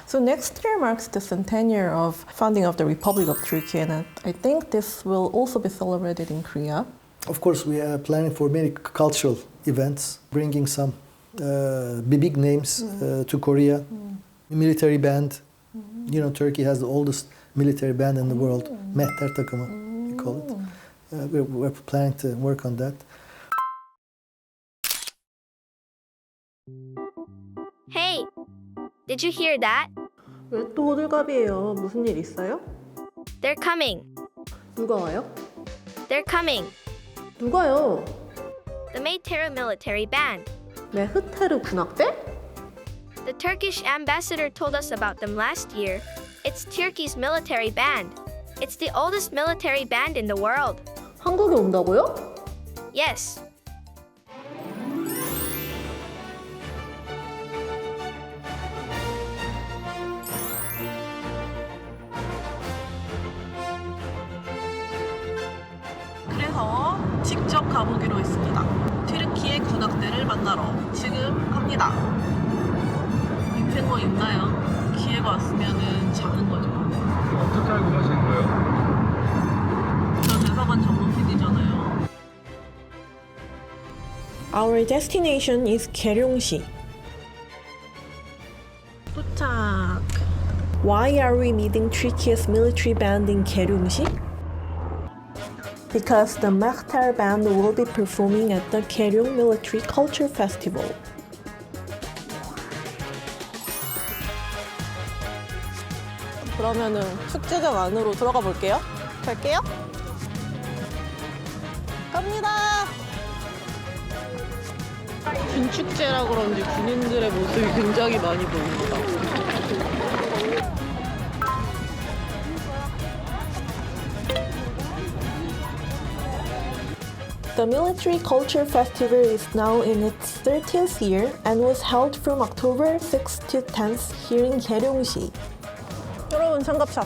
So next year marks the centennial of founding of the Republic of Turkey, and I think this will also be celebrated in Korea. Of course, we are planning for many cultural events, bringing some big names to Korea. Military band. You know, Turkey has the oldest military band in the world. Mehter takımı, we call it. We're planning to work on that. Hey, did you hear that? 왜 또 호들갑이에요? 무슨 일 있어요? They're coming. 누가 와요? They're coming. 누가요? The Mehter Military Band. 메흐테르 군악대? The Turkish Ambassador told us about them last year. It's Turkey's military band. It's the oldest military band in the world. 한국에 온다고요? Yes. 그래서 직접 가보기로 했습니다. 튀르키예 군악대를 만나러 지금 갑니다. 인생 뭐 있나요? 기회가 왔으면은 잡는 거죠. 어떻게 알고 가시는 거예요? 저 대사관 전문 PD잖아요. Our destination is Gyeryong-si. 도착. Why are we meeting Turkey's military band in Gyeryong-si? Because the Mehter Band will be performing at the Gyeryong Military Culture Festival. 그러면은 축제장 안으로 들어가 볼게요. 갈게요. 갑니다. 군축제라 그런지 군인들의 모습이 굉장히 많이 보입니다. The Military Culture Festival is now in its 30th year and was held from October 6th to 10th here in Gyeryong-si. 여러분, 장갑차.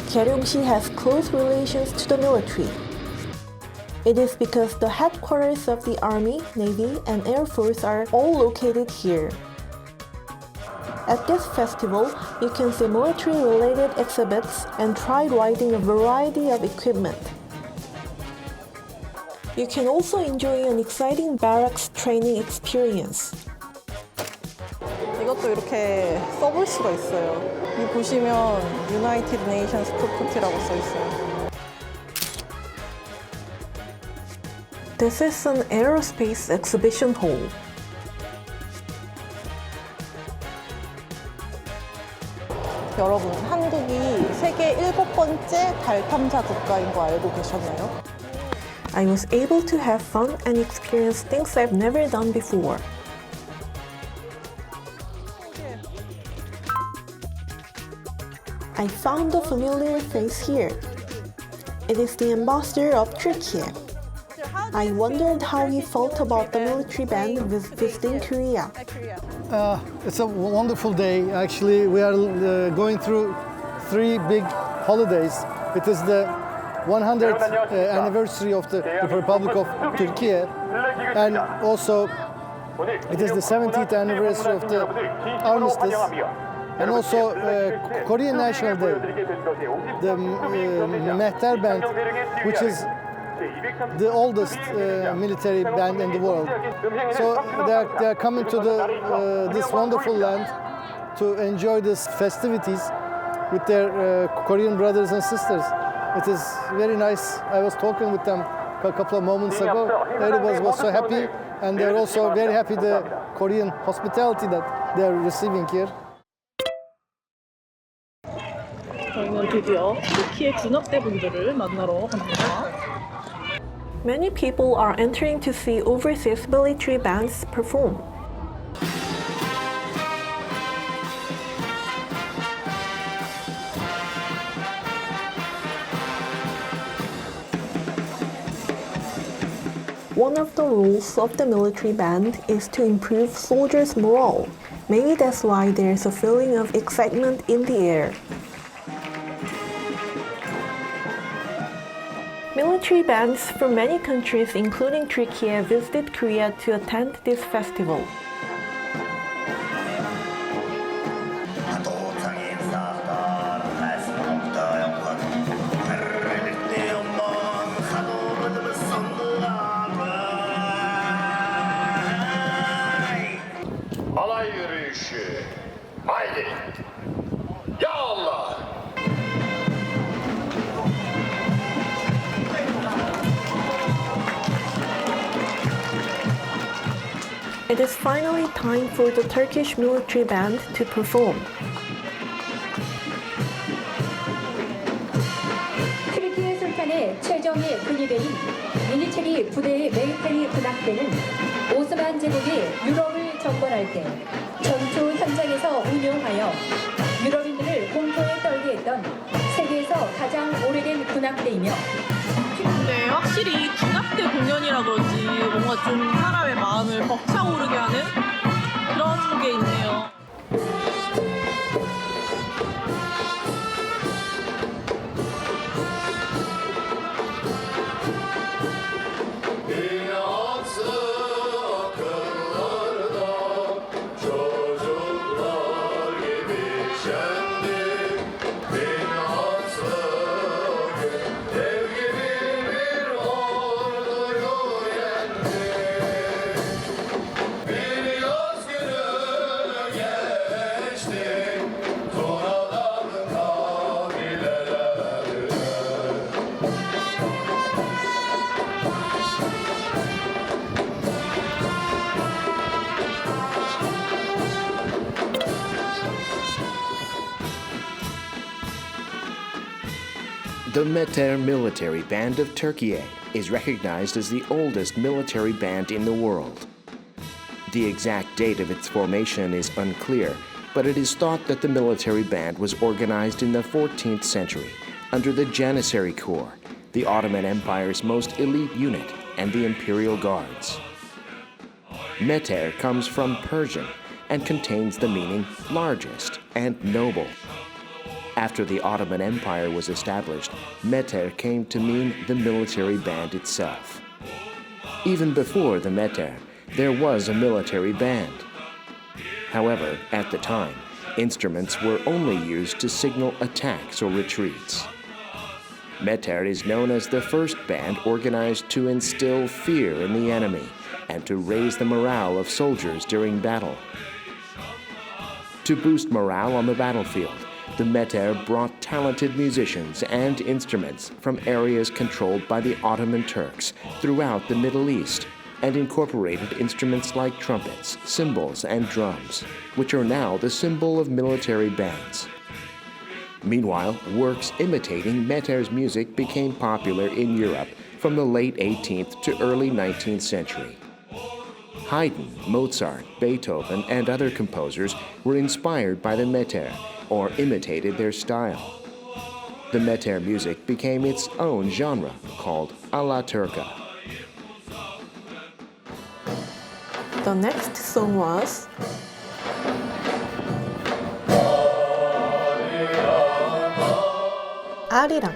Gyeryong-si has close relations to the military. It is because the headquarters of the Army, Navy, and Air Force are all located here. At this festival, you can see military-related exhibits and try riding a variety of equipment. You can also enjoy an exciting barracks training experience. 이것도 이렇게 써볼 수가 있어요. 이 보시면 United Nations Property라고 써 있어요. This is an aerospace exhibition hall. 여러분, 한국이 세계 7번째 달 탐사 국가인 거 알고 계셨나요? I was able to have fun and experience things I've never done before. I found a familiar face here. It is the ambassador of Türkiye. I wondered how he felt about the military band visiting Korea. It's a wonderful day. Actually, we are going through 3 big holidays. It is the 100th anniversary of the Republic of Türkiye, and also it is the 70th anniversary of the armistice, and also Korean National Day, the Mehter Band, which is the oldest military band in the world. So they are coming to this wonderful land to enjoy these festivities with their Korean brothers and sisters. It is very nice. I was talking with them a couple of moments ago. Everybody was so happy, and they're also very happy the Korean hospitality that they are receiving here. 저희는 드디어 터키의 군악대분들을 만나러 갑니다. Many people are entering to see overseas military bands perform. One of the rules of the military band is to improve soldiers' morale. Maybe that's why there's a feeling of excitement in the air. Military bands from many countries, including Türkiye, visited Korea to attend this festival. it is finally time for the Turkish military band to perform. 튀르키예 술탄의 최정예 근위대인 예니체리 부대의 메흐테르 군악대는 오스만제국이 유럽을 정벌할 때 전투 현장에서 운용하여 유럽인들을 공포에 떨게 했던 세계에서 가장 오래된 군악대이며 네, 확실히 이 군악대 공연이라 그런지 뭔가 좀 사람의 마음을 벅차오르게 하는 그런 게 있네요. The Mehter Military Band of Türkiye is recognized as the oldest military band in the world. The exact date of its formation is unclear, but it is thought that the military band was organized in the 14th century under the Janissary Corps, the Ottoman Empire's most elite unit, and the Imperial Guards. Mehter comes from Persian and contains the meaning largest and noble. After the Ottoman Empire was established, Mehter came to mean the military band itself. Even before the Mehter, there was a military band. However, at the time, instruments were only used to signal attacks or retreats. Mehter is known as the first band organized to instill fear in the enemy and to raise the morale of soldiers during battle. To boost morale on the battlefield, the Mehter brought talented musicians and instruments from areas controlled by the Ottoman Turks throughout the Middle East and incorporated instruments like trumpets, cymbals, and drums, which are now the symbol of military bands. Meanwhile, works imitating Mehter's music became popular in Europe from the late 18th to early 19th century. Haydn, Mozart, Beethoven, and other composers were inspired by the Mehter or imitated their style. The Mehter music became its own genre called alla Turca. The next song was 아리랑.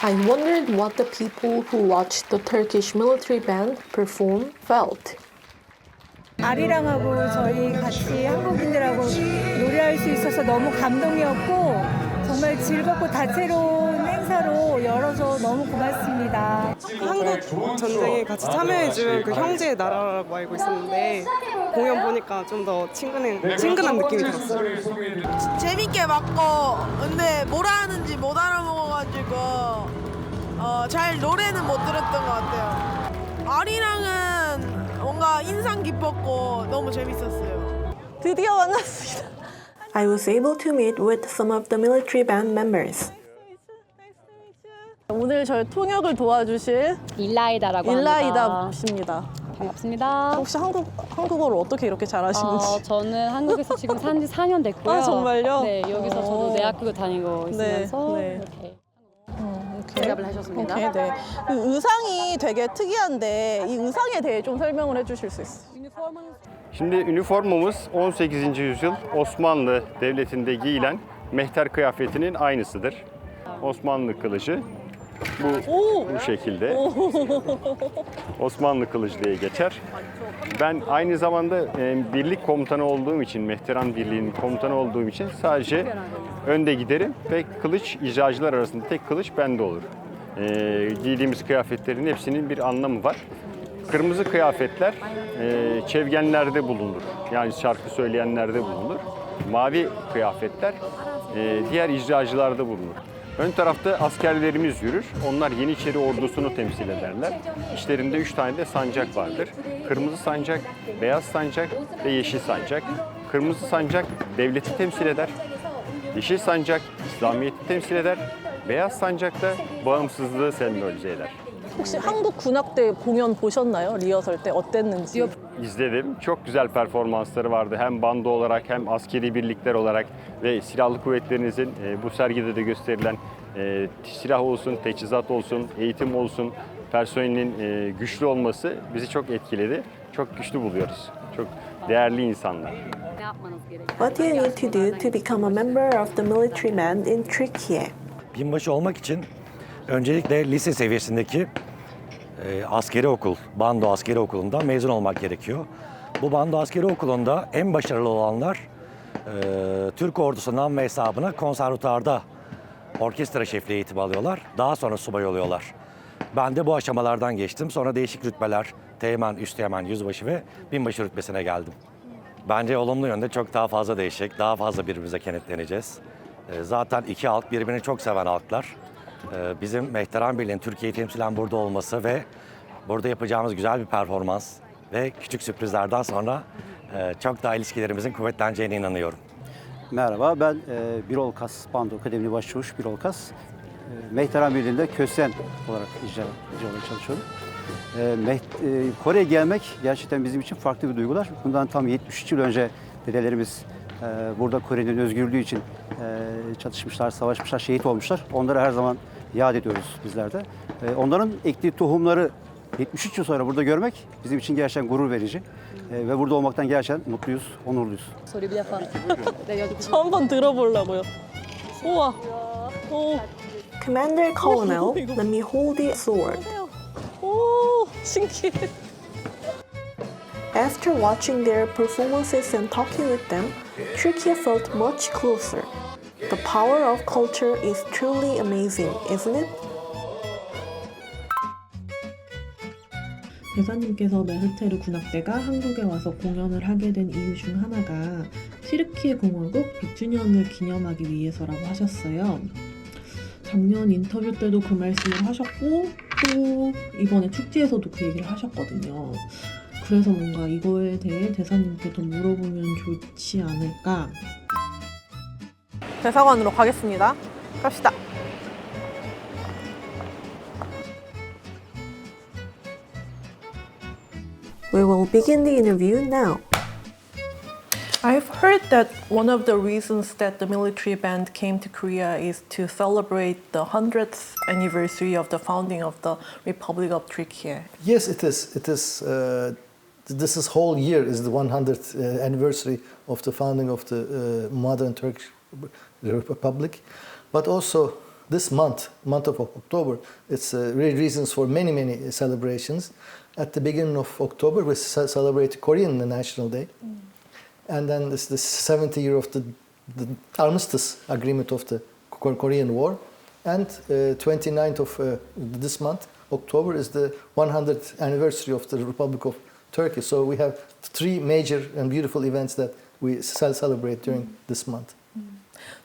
I wondered what the people who watched the Turkish military band perform felt. 아리랑하고 저희 같이 한국인들하고 노래할 수 있어서 너무 감동이었고 정말 즐겁고 다채로운 행사로 열어서 너무 고맙습니다. 한국 전쟁에 같이 참여해준 그 형제의 나라라고 알고 있었는데 공연 보니까 좀 더 친근한 느낌이 들었어요. 재밌게 봤고 근데 뭘 하는지 못 알아먹어가지고 잘 노래는 못 들었던 것 같아요. 아리랑은 뭔가 인상 깊었고 너무 재밌었어요. 드디어 만났습니다. I was able to meet with some of the military band members. 오늘 저희 통역을 도와주실 일라이다라고 일라이다 합니다. 씨입니다. 반갑습니다. 혹시 한국어를 어떻게 이렇게 잘하시는지? 저는 한국에서 지금 산 지 4년 됐고요. 아, 정말요? 네, 여기서 저도 대학교 다니고 있으면서 네. 이렇게 오케이. 대답을 하셨습니다. 오케이, 네. 그 의상이 되게 특이한데 이 의상에 대해 좀 설명을 해주실 수 있어요? Şimdi üniformamız 18. yüzyıl Osmanlı Devleti'nde giyilen mehter kıyafetinin aynısıdır. Osmanlı kılıcı Bu şekilde. Osmanlı kılıcı diye geçer. Ben aynı zamanda birlik komutanı olduğum için, Mehteran Birliği'nin komutanı olduğum için sadece önde giderim ve kılıç icracılar arasında tek kılıç bende olur. Giydiğimiz kıyafetlerin hepsinin bir anlamı var. Kırmızı kıyafetler çevgenlerde bulunur. Yani şarkı söyleyenlerde bulunur. Mavi kıyafetler diğer icracılarda bulunur. Ön tarafta askerlerimiz yürür. Onlar Yeniçeri ordusunu temsil ederler. İşlerinde 3 tane de sancak vardır. Kırmızı sancak, beyaz sancak ve yeşil sancak. Kırmızı sancak devleti temsil eder. Yeşil sancak İslamiyet'i temsil eder. Beyaz sancak da bağımsızlığı sembolize eder. 혹시 한국 군악대 공연 보셨나요? 리허설 때 어땠는지? İzledim. Çok güzel performansları vardı. Hem bando olarak hem askeri birlikler olarak ve silahlı kuvvetlerimizin bu sergide de gösterilen silah olsun, teçhizat olsun, eğitim olsun, personelin güçlü olması bizi çok etkiledi. Çok güçlü buluyoruz. Çok değerli insanlar. What do you need to do to become a member of the military band in Türkiye? Binbaşı olmak için öncelikle lise seviyesindeki askeri okul, bando askeri okulundan mezun olmak gerekiyor. Bu bando askeri okulunda en başarılı olanlar Türk ordusu namı hesabına konservatuarda orkestra şefliği eğitimi alıyorlar. Daha sonra subay oluyorlar. Ben de bu aşamalardan geçtim. Sonra değişik rütbeler, teğmen, üsteğmen, yüzbaşı ve binbaşı rütbesine geldim. Bence olumlu yönde çok daha fazla değişecek, daha fazla birbirimize kenetleneceğiz. Zaten iki halk birbirini çok seven halklar. Bizim Mehter Birliği'nin Türkiye'yi temsilen burada olması ve burada yapacağımız güzel bir performans ve küçük sürprizlerden sonra çok daha ilişkilerimizin kuvvetleneceğine inanıyorum. Merhaba, ben Birol Kas, Bando Akademi Başçavuş Birol Kas. Mehter Birliği'nde kösten olarak icra olarak çalışıyorum. Kore'ye gelmek gerçekten bizim için farklı bir duygular. Bundan tam 73 yıl önce dedelerimiz burada Kore'nin özgürlüğü için çatışmışlar, savaşmışlar, şehit olmuşlar. Onları her zaman yad ediyoruz bizler de. Onların ektiği tohumları 73 yıl sonra burada görmek bizim için gerçekten gurur verici. Ve burada olmaktan gerçekten mutluyuz, onurluyuz. 소리 약간 저 한번 들어보려고요. 우와. 오. Commander Colonel, let me hold the sword. 오, 신기해. After watching their performances and talking with them, Turkey felt much closer. The power of culture is truly amazing, isn't it? 대사님께서 메흐테르 군악대가 한국에 와서 공연을 하게 된 이유 중 하나가 튀르키예 공화국 100주년을 기념하기 위해서라고 하셨어요. 작년 인터뷰 때도 그 말씀을 하셨고 또 이번에 축제에서도 그 얘기를 하셨거든요. 그래서 뭔가 이거에 대해 대사님께 더 물어보면 좋지 않을까. 대사관으로 가겠습니다. 갑시다. We will begin the interview now. I've heard that one of the reasons that the military band came to Korea is to celebrate the 100th anniversary of the founding of the Republic of Türkiye. Yes, it is. It is. This whole year is the 100th anniversary of the founding of the modern Turkish Republic, but also this month of October, it's really reasons for many celebrations. At the beginning of October, we celebrate Korean National Day. And then it's the 70th year of the armistice agreement of the Korean War. And 29th of this month, October, is the 100th anniversary of the Republic of Turkey. So we have three major and beautiful events that we celebrate during this month.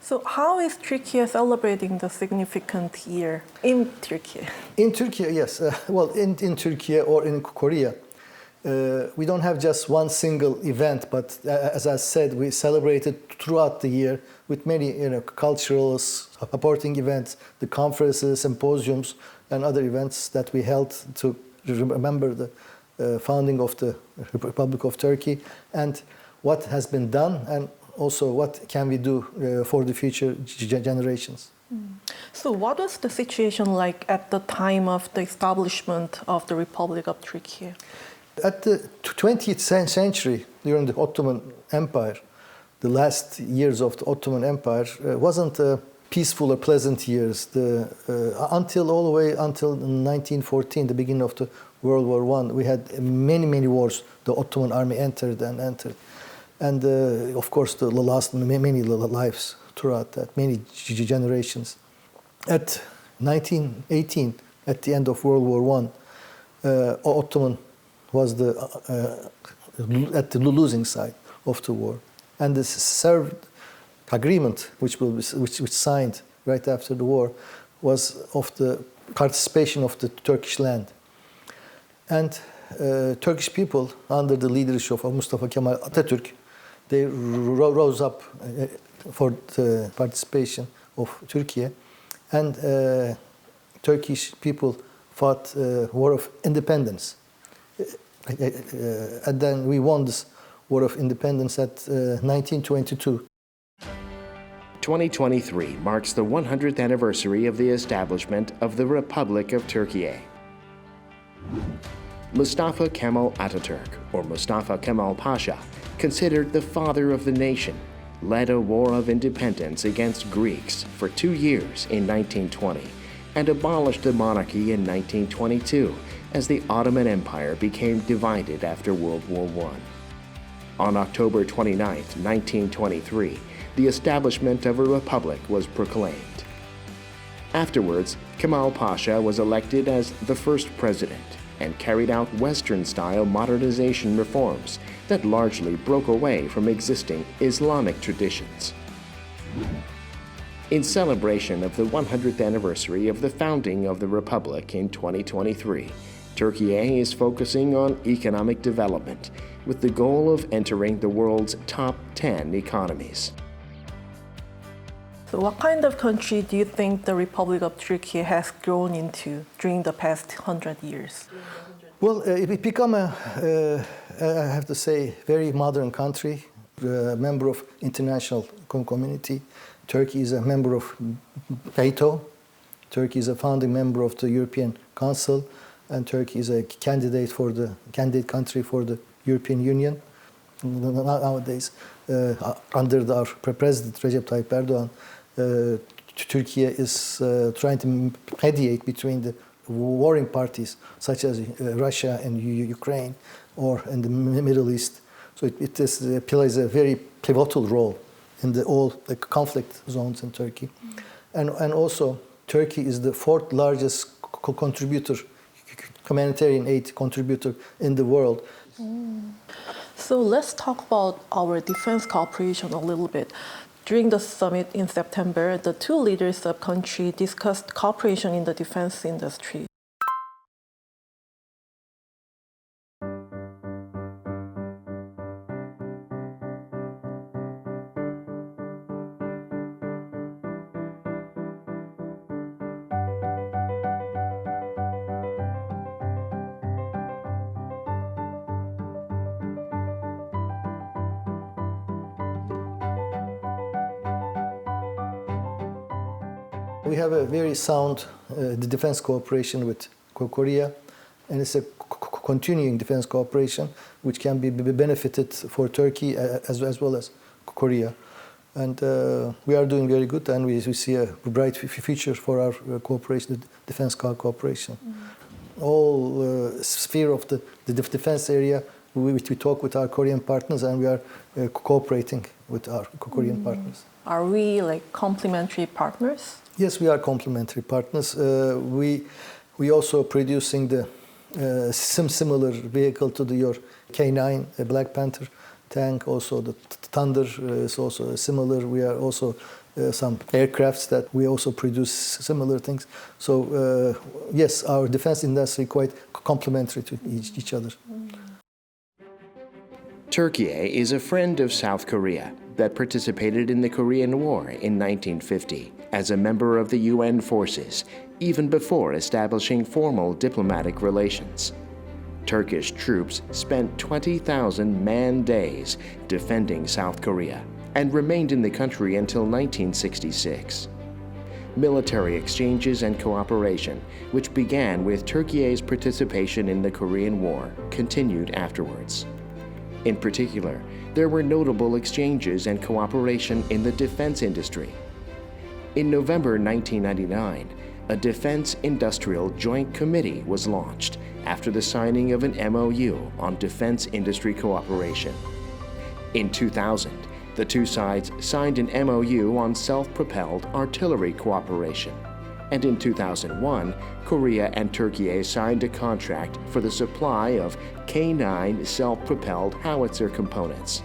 So how is Turkey celebrating the significant year in Turkey? In Turkey, yes. Well, in Turkey or in Korea, we don't have just one single event, but as I said, we celebrate it throughout the year with many cultural supporting events, the conferences, symposiums, and other events that we held to remember the founding of the Republic of Turkey and what has been done and also what can we do for the future generations. So what was the situation like at the time of the establishment of the Republic of Türkiye? At the 20th century, during the Ottoman Empire, the last years of the Ottoman Empire wasn't peaceful or pleasant years. Until all the way until 1914, the beginning of the World War I, we had many wars. The Ottoman army entered, and of course the lost many lives throughout that, many generations. At 1918, at the end of World War I, Ottoman was at the losing side of the war, and the served agreement, which signed right after the war, was of the participation of the Turkish land. And Turkish people, under the leadership of Mustafa Kemal Atatürk, they rose up for the participation of Türkiye, and Turkish people fought war of independence. And then we won this war of independence at 1922. 2023 marks the 100th anniversary of the establishment of the Republic of Türkiye. Mustafa Kemal Atatürk, or Mustafa Kemal Pasha, considered the father of the nation, led a war of independence against Greeks for 2 years in 1920 and abolished the monarchy in 1922 as the Ottoman Empire became divided after World War I. On October 29, 1923, the establishment of a republic was proclaimed. Afterwards, Kemal Pasha was elected as the first president and carried out Western-style modernization reforms that largely broke away from existing Islamic traditions. In celebration of the 100th anniversary of the founding of the Republic in 2023, Türkiye is focusing on economic development with the goal of entering the world's top 10 economies. So what kind of country do you think the Republic of Turkey has grown into during the past 100 years? Well, it became I have to say, very modern country, a member of international community. Turkey is a member of NATO. Turkey is a founding member of the European Council, and Turkey is a candidate country for the European Union. Nowadays, under our President Recep Tayyip Erdogan, Turkey is trying to mediate between the warring parties, such as Russia and Ukraine, or in the Middle East. So it plays a very pivotal role in all the conflict zones in Turkey. And also, Turkey is the fourth largest humanitarian aid contributor in the world. So let's talk about our defense cooperation a little bit. During the summit in September, the two leaders of country discussed cooperation in the defense industry. We have a very sound defense cooperation with Korea, and it's a continuing defense cooperation which can be benefited for Turkey as well as Korea. And we are doing very good, and we see a bright future for our cooperation, defense cooperation. All sphere of the defense area, we talk with our Korean partners, and we are cooperating with our Korean partners. Are we like complementary partners? Yes, we are complementary partners. We also producing the similar vehicle to your K9, Black Panther tank. Also the Thunder is also similar. We are also some aircrafts that we also produce similar things. So yes, our defense industry quite complementary to each other. Türkiye is a friend of South Korea that participated in the Korean War in 1950 as a member of the UN forces, even before establishing formal diplomatic relations. Turkish troops spent 20,000 man-days defending South Korea and remained in the country until 1966. Military exchanges and cooperation, which began with Türkiye's participation in the Korean War, continued afterwards. In particular, there were notable exchanges and cooperation in the defense industry. In November 1999, a Defense Industrial Joint Committee was launched after the signing of an MOU on defense industry cooperation. In 2000, the two sides signed an MOU on self-propelled artillery cooperation. And in 2001, Korea and Turkiye signed a contract for the supply of K9 self-propelled howitzer components.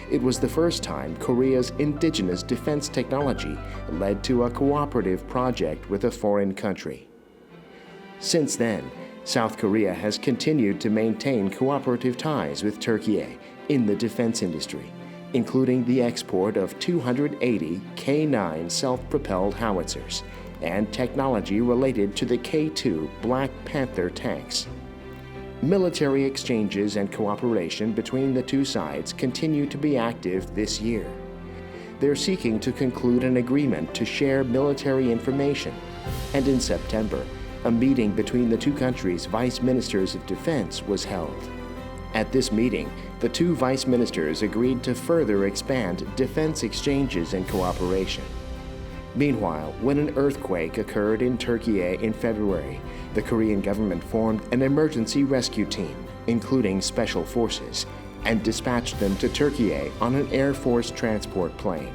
It was the first time Korea's indigenous defense technology led to a cooperative project with a foreign country. Since then, South Korea has continued to maintain cooperative ties with Türkiye in the defense industry, including the export of 280 K9 self-propelled howitzers and technology related to the K2 Black Panther tanks. Military exchanges and cooperation between the two sides continue to be active this year. They're seeking to conclude an agreement to share military information, and in September, a meeting between the two countries' vice ministers of defense was held. At this meeting, the two vice ministers agreed to further expand defense exchanges and cooperation. Meanwhile, when an earthquake occurred in Türkiye in February, the Korean government formed an emergency rescue team, including special forces, and dispatched them to Türkiye on an Air Force transport plane.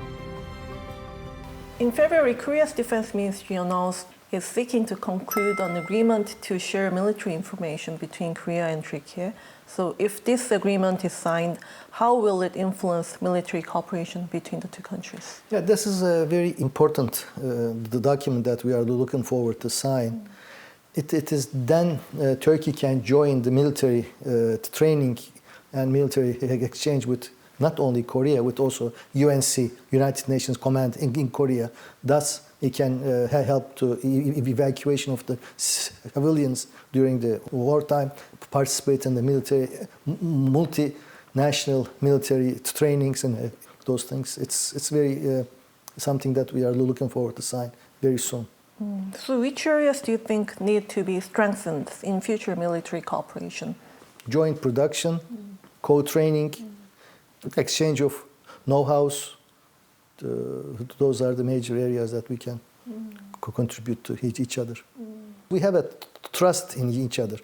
In February, Korea's Defense Ministry announced it's seeking to conclude an agreement to share military information between Korea and Türkiye. So if this agreement is signed, how will it influence military cooperation between the two countries? Yeah, this is a very important the document that we are looking forward to sign. It is then Turkey can join the military training and military exchange with not only Korea, with also UNC, United Nations Command in Korea. Thus, it can help to evacuation of the civilians during the wartime, participate in the military, multinational military trainings and those things. It's very something that we are looking forward to sign very soon. So which areas do you think need to be strengthened in future military cooperation? Joint production, co-training, exchange of know-hows. Those are the major areas that we can contribute to each other. We have a trust in each other.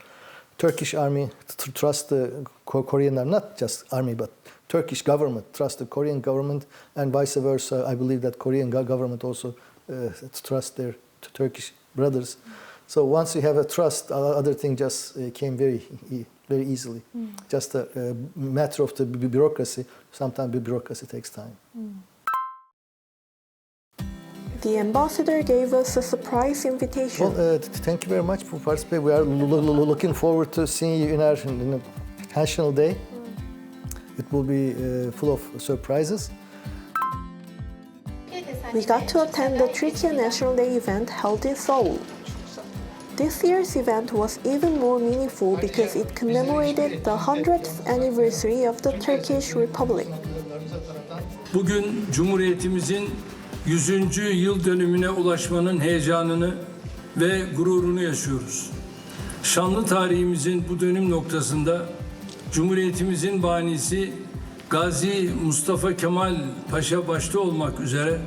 Turkish army trust the Korean army, not just army, but Turkish government trust the Korean government, and vice versa. I believe that Korean government also trust their Turkish brothers. So once you have a trust, other thing just came very easily. Just a matter of the bureaucracy. Sometimes the bureaucracy takes time. The ambassador gave us a surprise invitation. Well, thank you very much for participating. We are looking forward to seeing you in our National Day. It will be full of surprises. We got to attend the Türkiye National Day event held in Seoul. This year's event was even more meaningful because it commemorated the 100th anniversary of the Turkish Republic. Bugün Cumhuriyetimizin 100. yıl dönümüne ulaşmanın heyecanını ve gururunu yaşıyoruz. Şanlı tarihimizin bu dönüm noktasında Cumhuriyetimizin banisi Gazi Mustafa Kemal Pasha başta olmak üzere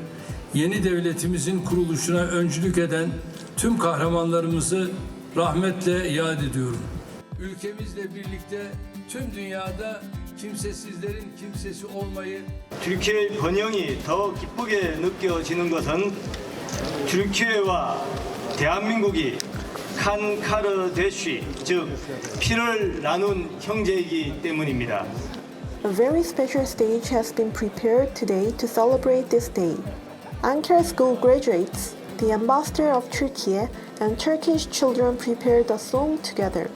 yeni devletimizin kuruluşuna öncülük eden tüm kahramanlarımızı rahmetle yad ediyorum. Ülkemizle birlikte tüm dünyada kimsesizlerin kimsesi olmayı türkiye 번영이 더 기쁘게 느껴지는 것은 türkiye와 대한민국이 한 칼을 대쉬, 즉 피를 나눈 형제이기 때문입니다. A very special stage has been prepared today to celebrate this day. Ankara School graduates, the ambassador of Türkiye, and Turkish children prepared a song together.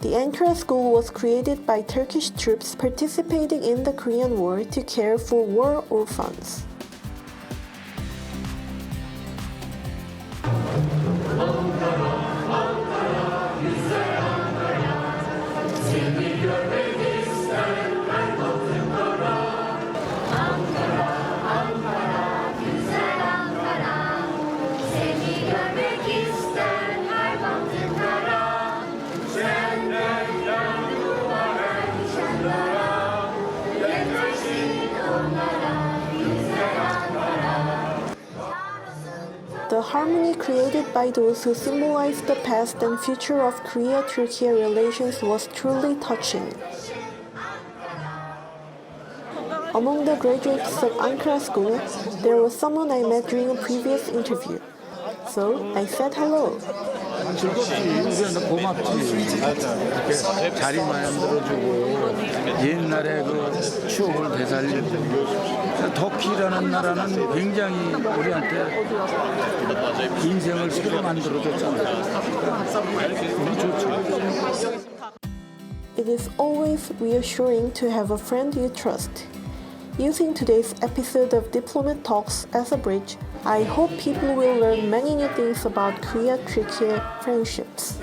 The Ankara School was created by Turkish troops participating in the Korean War to care for war orphans. The harmony created by those who symbolized the past and future of Korea-Türkiye relations was truly touching. Among the graduates of Ankara School, there was someone I met during a previous interview. So I said hello. 즐겁지. 우리한테 고맙지. 이렇게 자리 만들어주고 옛날에 그 추억을 되살리고. 터키라는 나라는 굉장히 우리한테 인생을 새로 만들어줬잖아. 우리 좋죠. It is always reassuring to have a friend you trust. Using today's episode of Diplomat Talks as a bridge, I hope people will learn many new things about Korea-Türkiye friendships.